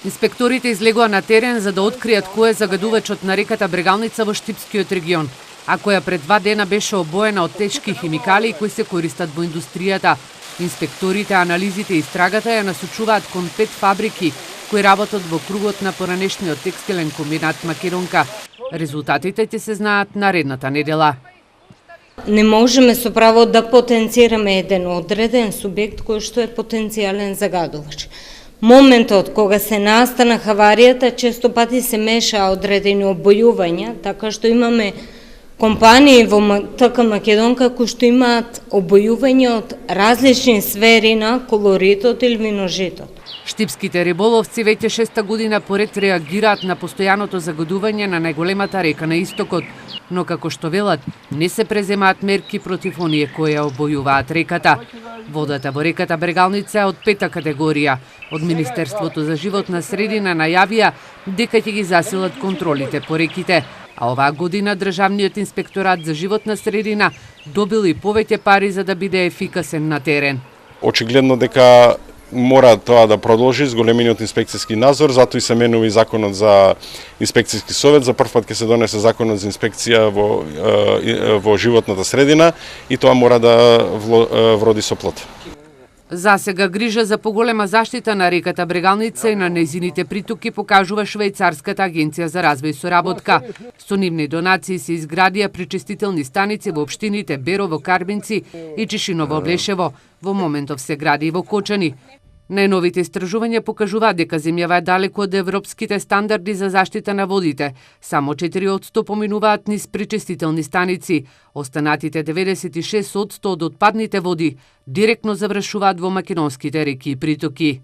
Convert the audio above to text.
Инспекторите излегоа на терен за да откријат кој е загадувачот на реката Брегалница во Штипскиот регион, а која пред 2 дена беше обоена од тешки химикали кои се користат во индустријата. Инспекторите, анализите и истрагата ја насочуваат кон 5 фабрики кои работат во кругот на поранешниот текстилен комбинат Македонка. Резултатите ќе се знаат наредната недела. Не можеме со право да потенцираме еден одреден субјект кој што е потенцијален загадувач. Моментот кога се настана хаваријата, често пати се мешаа одредени обојувања, така што имаме компании во ТК Македонка кои што имаат обојување од различни сфери на колоритот или виножитот. Штипските риболовци веќе 6-та година поред реагираат на постојаното загадување на најголемата река на истокот, но како што велат, не се преземаат мерки против оние кои ја обојуваат реката. Водата во реката Брегалница е од 5-та категорија. Од Министерството за животна средина најавија дека ќе ги засилат контролите по реките. А оваа година Државниот инспекторат за животна средина добил и повеќе пари за да биде ефикасен на терен. Очигледно дека мора тоа да продолжи зголемениот инспекцијски надзор, затоа и се менува и законот за инспекцијски совет. За прв пат ќе се донесе законот за инспекција во животната средина и тоа мора да вроди со плод. За сега грижа за поголема заштита на реката Брегалница и на нејзините притоки покажува Швајцарската агенција за развој и соработка. Со нивни донации се изградија пречистителни станици во општините Берово, Карбинци и Чишиново, Блешево. Во моментов се гради и во Кочани. Најновите истражувања покажуваат дека земјава е далеку од европските стандарди за заштита на водите. Само 4% поминуваат низ пречистителни станици. Останатите 96% од отпадните води директно завршуваат во македонските реки и притоки.